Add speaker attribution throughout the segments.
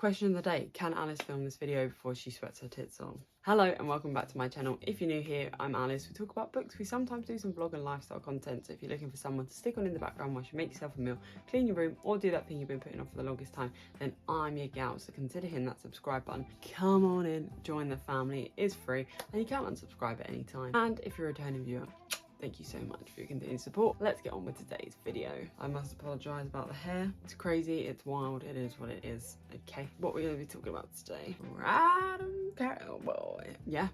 Speaker 1: Question of the day, can Alice film this video before she sweats her tits on? Hello and welcome back to my channel. If you're new here, I'm Alice. We talk about books, we sometimes do some vlog and lifestyle content, so if you're looking for someone to stick on in the background while you make yourself a meal, clean your room, or do that thing you've been putting off for the longest time, then I'm your gal, so consider hitting that subscribe button. Come on in, join the family, it is free, and you can unsubscribe at any time. And if you're a returning viewer, thank you so much for your continued support. Let's get on with today's video. I must apologise about the hair. It's crazy, it's wild, it is what it is. Okay, what we're going to be talking about today. Random cowboy. Yeah,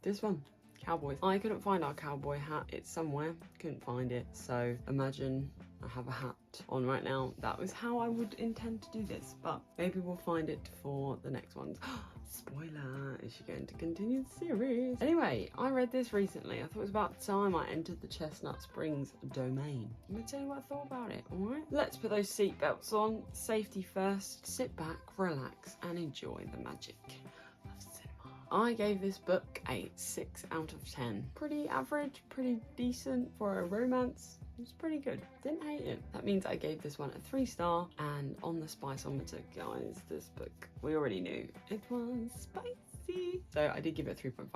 Speaker 1: this one. Cowboys. I couldn't find our cowboy hat. It's somewhere. Couldn't find it. So imagine I have a hat on right now. That was how I would intend to do this. But maybe we'll find it for the next ones. Spoiler, is she going to continue the series? Anyway, I read this recently. I thought it was about time I entered the Chestnut Springs domain. I'm going to tell you what I thought about it, alright? Let's put those seatbelts on. Safety first. Sit back, relax, and enjoy the magic of cinema. I gave this book a 6 out of 10. Pretty average, pretty decent for a romance. It was pretty good. Didn't hate it. That means I gave this one a 3-star, and on the spiceometer, guys, this book, we already knew it was spicy. So I did give it a 3.5.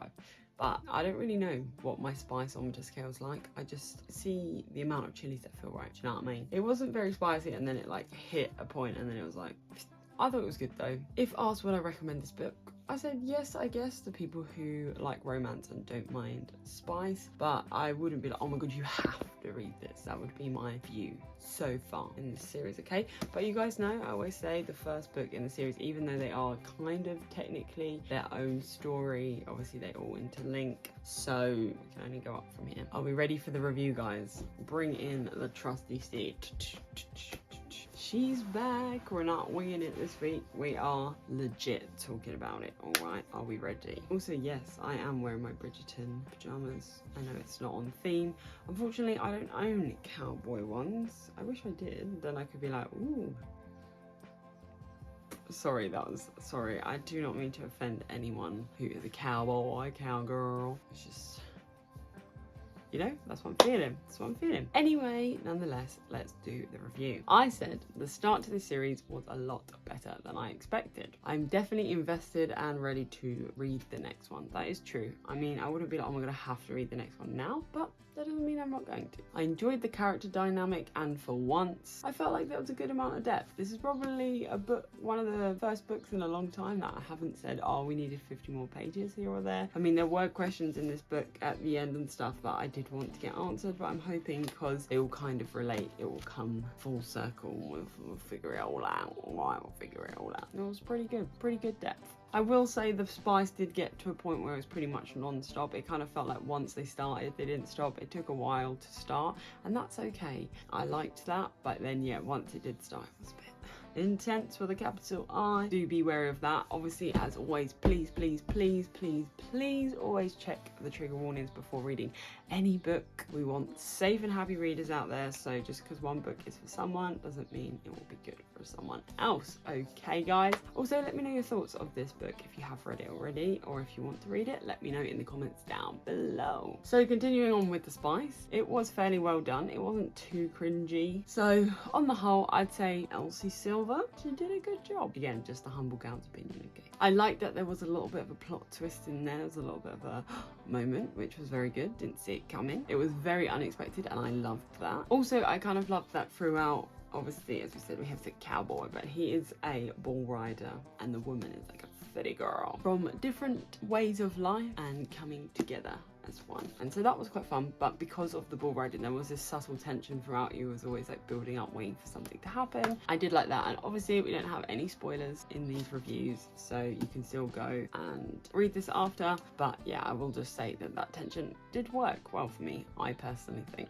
Speaker 1: But I don't really know what my spiceometer scale's like. I just see the amount of chilies that feel right. Do you know what I mean? It wasn't very spicy, and then it like hit a point, and then it was like, I thought it was good though. If asked would I recommend this book, I said yes, I guess, to people who like romance and don't mind spice, but I wouldn't be like, oh my god, you have to read this. That would be my view so far in this series, okay? But you guys know, I always say the first book in the series, even though they are kind of technically their own story, obviously they all interlink, so we can only go up from here. Are we ready for the review, guys? Bring in the trusty steed. She's back. We're not winging it this week. We are legit talking about it. All right, are we ready? Also, yes, I am wearing my Bridgerton pajamas. I know it's not on theme. Unfortunately, I don't own cowboy ones. I wish I did. Then I could be like, ooh. Sorry, I do not mean to offend anyone who is a cowboy, cowgirl. It's just, you know, that's what I'm feeling. Anyway, nonetheless, let's do the review. I said the start to this series was a lot better than I expected. I'm definitely invested and ready to read the next one. That is true. I mean, I wouldn't be like, oh, I'm gonna have to read the next one now, but that doesn't mean I'm not going to. I enjoyed the character dynamic, and for once, I felt like there was a good amount of depth. This is probably a book, one of the first books in a long time that I haven't said, oh, we needed 50 more pages here or there. I mean, there were questions in this book at the end and stuff that I did want to get answered, but I'm hoping because they all kind of relate, it will come full circle. We'll figure it all out. Alright, we'll figure it all out. It was pretty good depth. I will say the spice did get to a point where it was pretty much non-stop. It kind of felt like once they started, they didn't stop. It took a while to start, and that's okay. I liked that, but then yeah, once it did start, it was a bit intense with a capital I. Do be wary of that. Obviously, as always, please always check the trigger warnings before reading any book. We want safe and happy readers out there, so just because one book is for someone doesn't mean it will be good for someone else. Okay, guys? Also, let me know your thoughts of this book if you have read it already, or if you want to read it, let me know in the comments down below. So continuing on with the spice, it was fairly well done. It wasn't too cringy. So on the whole, I'd say Elsie Silver, she did a good job. Again, just a humble gal's opinion, okay? I liked that there was a little bit of a plot twist in there. There was a little bit of a moment, which was very good. Didn't see it coming. It was very unexpected, and I loved that. Also, I kind of loved that throughout. Obviously, as we said, we have the cowboy, but he is a bull rider, and the woman is like a city girl from different ways of life and coming together as one. And so that was quite fun, but because of the bull riding, there was this subtle tension throughout. You was always like building up, waiting for something to happen. I did like that, and obviously we don't have any spoilers in these reviews, so you can still go and read this after. But yeah, I will just say that that tension did work well for me, I personally think.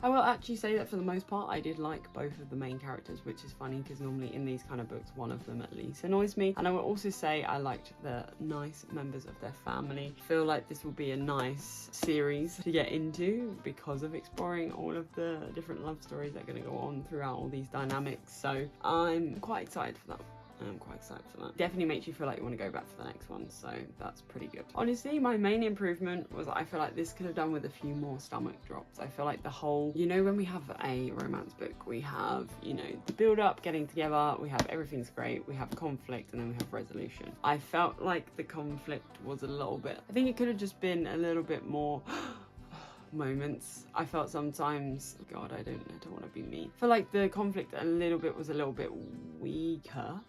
Speaker 1: I will actually say that for the most part, I did like both of the main characters, which is funny because normally in these kind of books, one of them at least annoys me. And I will also say I liked the nice members of their family. I feel like this will be a nice series to get into because of exploring all of the different love stories that are going to go on throughout all these dynamics. So I'm quite excited for that. I'm quite excited for that. Definitely makes you feel like you want to go back for the next one, so that's pretty good. Honestly, my main improvement was I feel like this could have done with a few more stomach drops. I feel like the whole, you know, when we have a romance book, we have, you know, the build up, getting together, we have everything's great, we have conflict, and then we have resolution. I felt like the conflict was a little bit, I think it could have just been a little bit more moments. I felt sometimes, God, I don't want to be mean. I feel like the conflict was a little bit weaker,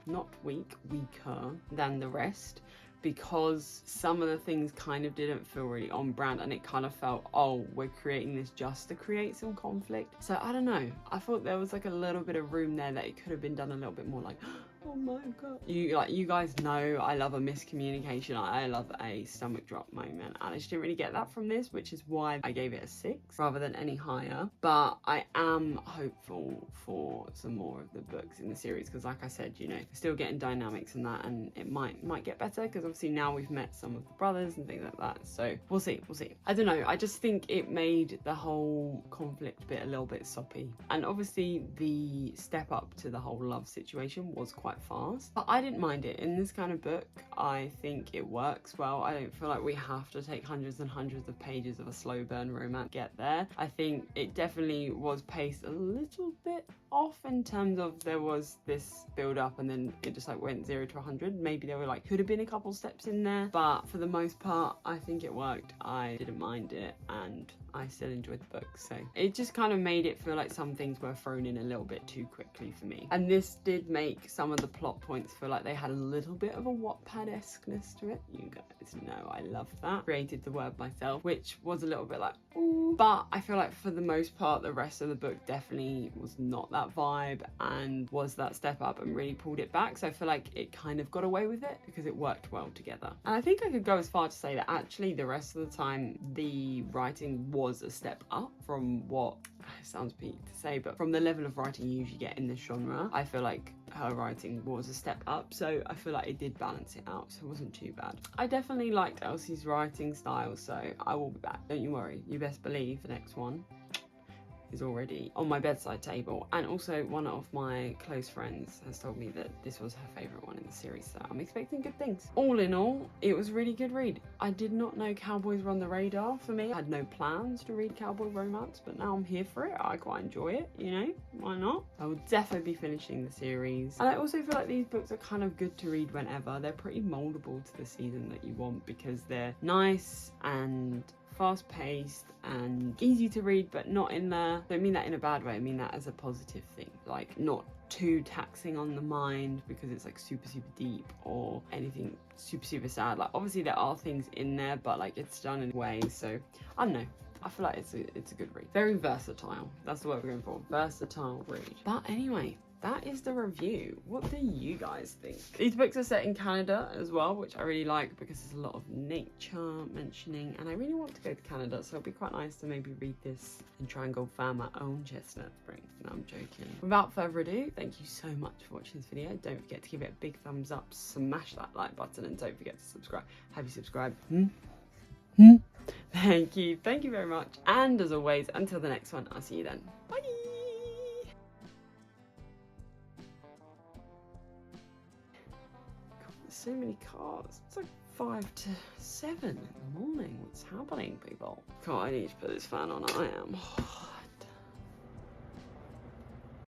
Speaker 1: not weak, weaker than the rest, because some of the things kind of didn't feel really on brand, and it kind of felt, oh, we're creating this just to create some conflict. So I don't know, I thought there was like a little bit of room there that it could have been done a little bit more like, oh my God. You guys know I love a miscommunication. I love a stomach drop moment, and I just didn't really get that from this, which is why I gave it a 6 rather than any higher. But I am hopeful for some more of the books in the series, because like I said, you know, still getting dynamics and that, and it might get better, because obviously now we've met some of the brothers and things like that, so we'll see. I don't know, I just think it made the whole conflict bit a little bit soppy, and obviously the step up to the whole love situation was quite fast, but I didn't mind it. In this kind of book, I think it works well. I don't feel like we have to take hundreds and hundreds of pages of a slow burn romance to get there. I think it definitely was paced a little bit off in terms of there was this build up and then it just like went 0 to 100. Maybe there were like, could have been a couple steps in there, but for the most part, I think it worked. I didn't mind it, and I still enjoyed the book. So it just kind of made it feel like some things were thrown in a little bit too quickly for me. And this did make some of the plot points feel like they had a little bit of a Wattpad-esqueness to it. You guys know I love that. Created the word myself, which was a little bit like, ooh. But I feel like for the most part, the rest of the book definitely was not that vibe and was that step up and really pulled it back. So I feel like it kind of got away with it because it worked well together. And I think I could go as far to say that actually the rest of the time, the writing was a step up from what, it sounds peak to say, but from the level of writing you usually get in this genre. I feel like her writing was a step up, so I feel like it did balance it out, so it wasn't too bad. I definitely liked Elsie's writing style, so I will be back. Don't you worry, you best believe the next one is already on my bedside table. And also one of my close friends has told me that this was her favourite one in the series, so I'm expecting good things. All in all, it was a really good read. I did not know cowboys were on the radar for me. I had no plans to read cowboy romance, but now I'm here for it. I quite enjoy it, you know, why not? I will definitely be finishing the series. And I also feel like these books are kind of good to read whenever. They're pretty moldable to the season that you want, because they're nice and fast-paced and easy to read, but not in the, I don't mean that in a bad way, I mean that as a positive thing, like not too taxing on the mind because it's like super deep or anything super sad. Like obviously there are things in there, but like it's done in ways, so I don't know, I feel like it's a good read. Very versatile, that's the word we're going for, versatile read. But anyway, that is the review. What do you guys think? These books are set in Canada as well, which I really like because there's a lot of nature mentioning, and I really want to go to Canada, so it'll be quite nice to maybe read this and try and go find my own Chestnut Springs. No, I'm joking. Without further ado, thank you so much for watching this video. Don't forget to give it a big thumbs up, smash that like button, and don't forget to subscribe. Have you subscribed? Thank you very much. And as always, until the next one, I'll see you then. Bye. So many cars. It's like 5 to 7 in the morning. What's happening, people? God, I need to put this fan on. I am